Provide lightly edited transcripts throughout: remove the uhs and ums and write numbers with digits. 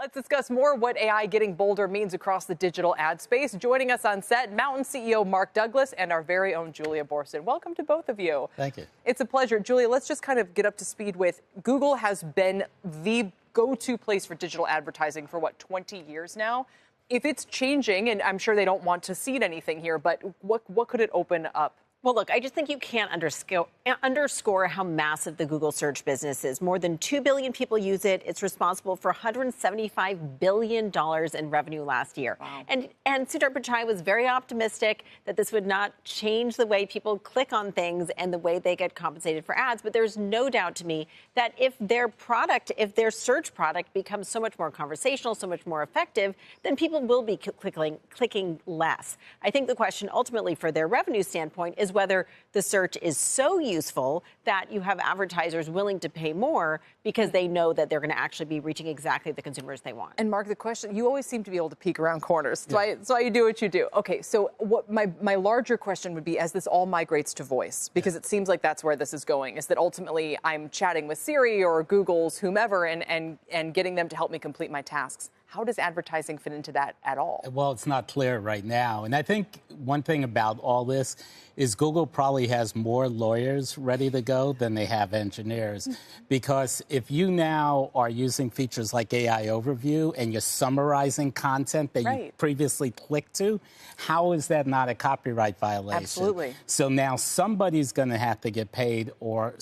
Let's discuss more what AI getting bolder means across the digital ad space. Joining us on set, MNTN CEO Mark Douglas and our very own Julia Borson. Welcome to both of you. Thank you. It's a pleasure. Julia, let's just kind of get up to speed with Google has been the go-to place for digital advertising for, 20 years now? If it's changing, and I'm sure they don't want to cede anything here, but what could it open up? Well, look, I just think you can't underscore how massive the Google search business is. More than 2 billion people use it. It's responsible for $175 billion in revenue last year. Wow. And Sundar Pichai was very optimistic that this would not change the way people click on things and the way they get compensated for ads. But there's no doubt to me that if their search product becomes so much more conversational, so much more effective, then people will be clicking less. I think the question ultimately for their revenue standpoint is whether the search is so useful that you have advertisers willing to pay more because they know that they're going to actually be reaching exactly the consumers they want. And Mark, the question, you always seem to be able to peek around corners. That's why you do what you do. Okay, so what my larger question would be, as this all migrates to voice, because it seems like that's where this is going, is that ultimately I'm chatting with Siri or Google's whomever and getting them to help me complete my tasks. How does advertising fit into that at all? Well, it's not clear right now. And I think one thing about all this is Google probably has more lawyers ready to go than they have engineers. Because if you now are using features like AI Overview and you're summarizing content that you previously clicked to, how is that not a copyright violation? Absolutely. So now somebody's going to have to get paid or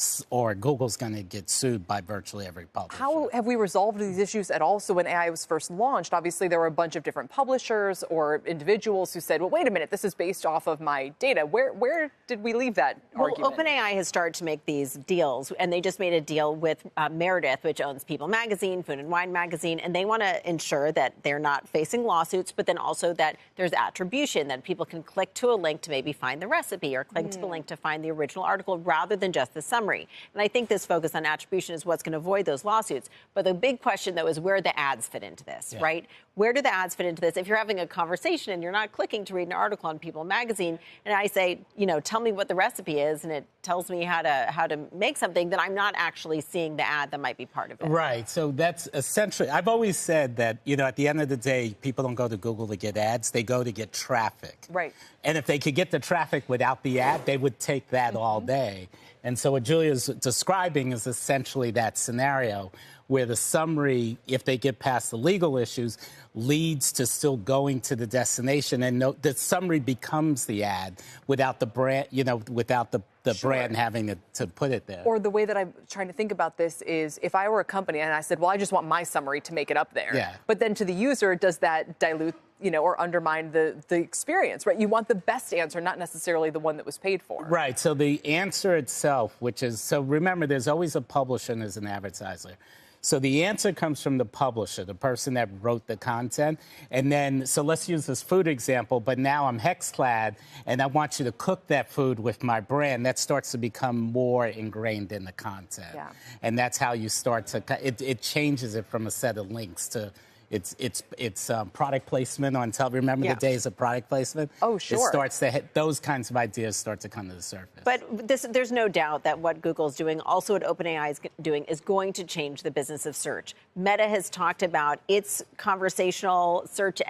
Google's going to get sued by virtually every publisher. How have we resolved these issues at all? So when AI was first launched, obviously there were a bunch of different publishers or individuals who said, well, wait a minute, this is based off of my data. Where did we leave that argument? Well, OpenAI has started to make these deals, and they just made a deal with Meredith, which owns People Magazine, Food and Wine Magazine, and they want to ensure that they're not facing lawsuits, but then also that there's attribution, that people can click to a link to maybe find the recipe or click to the link to find the original article rather than just the summary. And I think this focus on attribution is what's going to avoid those lawsuits. But the big question, though, is where the ads fit into this, right? Where do the ads fit into this? If you're having a conversation and you're not clicking to read an article on People Magazine, and I say, tell me what the recipe is, and it tells me how to make something, then I'm not actually seeing the ad that might be part of it. Right. So that's essentially, I've always said that, at the end of the day, people don't go to Google to get ads. They go to get traffic. Right. And if they could get the traffic without the ad, they would take that all day. And so what Julia's describing is essentially that scenario where the summary, if they get past the legal issues, leads to still going to the destination. And the summary becomes the ad without the brand, without the brand having to put it there. Or the way that I'm trying to think about this is if I were a company and I said, well, I just want my summary to make it up there. Yeah. But then to the user, does that dilute, or undermine the experience, right? You want the best answer, not necessarily the one that was paid for. Right. So the answer itself, so remember, there's always a publisher and there's an advertiser. So the answer comes from the publisher, the person that wrote the content. And then, so let's use this food example, but now I'm HexClad, and I want you to cook that food with my brand. That starts to become more ingrained in the content. Yeah. And that's how you start to, it changes it from a set of links to, it's product placement on television. Remember the days of product placement? Oh, sure. It starts to hit, those kinds of ideas start to come to the surface. But there's no doubt that what Google's doing, also what OpenAI is doing, is going to change the business of search. Meta has talked about its conversational search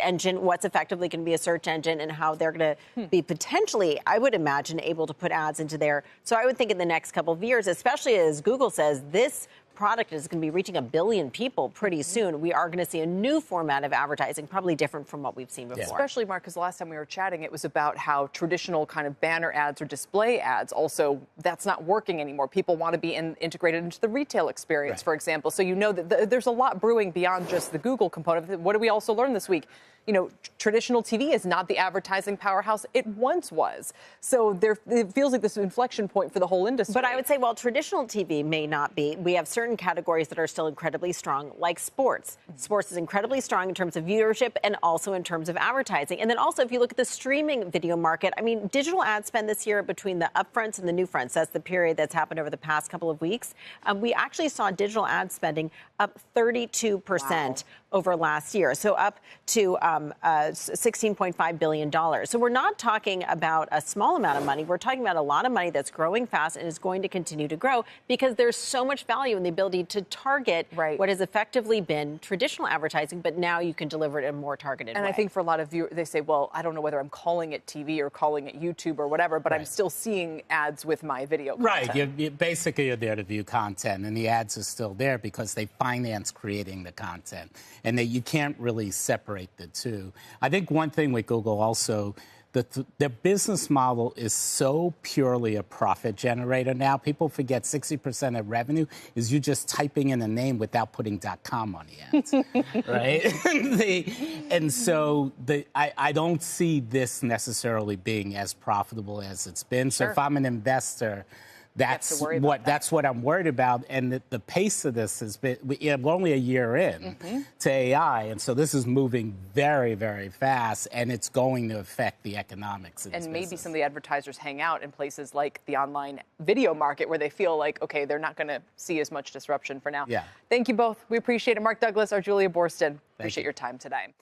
engine, what's effectively going to be a search engine, and how they're going to be potentially, I would imagine, able to put ads into there. So I would think in the next couple of years, especially as Google says, this product is going to be reaching 1 billion people pretty soon. We are going to see a new format of advertising, probably different from what we've seen before. Especially, Mark, because the last time we were chatting, it was about how traditional kind of banner ads or display ads, also, that's not working anymore. People want to be integrated into the retail experience, for example. So that there's a lot brewing beyond just the Google component. What did we also learn this week? Traditional TV is not the advertising powerhouse it once was. So it feels like this inflection point for the whole industry. But I would say, while traditional TV may not be, we have certain categories that are still incredibly strong, like sports. Sports is incredibly strong in terms of viewership and also in terms of advertising. And then also, if you look at the streaming video market, I mean, digital ad spend this year between the upfronts and the new fronts, that's the period that's happened over the past couple of weeks, we actually saw digital ad spending up 32% over last year. So up to $16.5 billion. So we're not talking about a small amount of money. We're talking about a lot of money that's growing fast and is going to continue to grow because there's so much value in the ability to target what has effectively been traditional advertising, but now you can deliver it in a more targeted way. And I think for a lot of viewers, they say, well, I don't know whether I'm calling it TV or calling it YouTube or whatever, but I'm still seeing ads with my video content. Right. You're basically there to view content, and the ads are still there because they finance creating the content, and that you can't really separate the two. I think one thing with Google also, their business model is so purely a profit generator now. People forget 60% of revenue is you just typing in a name without putting .com on the end, right? And so I don't see this necessarily being as profitable as it's been. So if I'm an investor, that's what I'm worried about. And the pace of this has been, we're only a year in to AI. And so this is moving very, very fast, and it's going to affect the economics of this And maybe business. some of the advertisers hang out in places like the online video market where they feel like, okay, they're not going to see as much disruption for now. Yeah. Thank you both. We appreciate it. Mark Douglas, our Julia Borston. Appreciate your time today.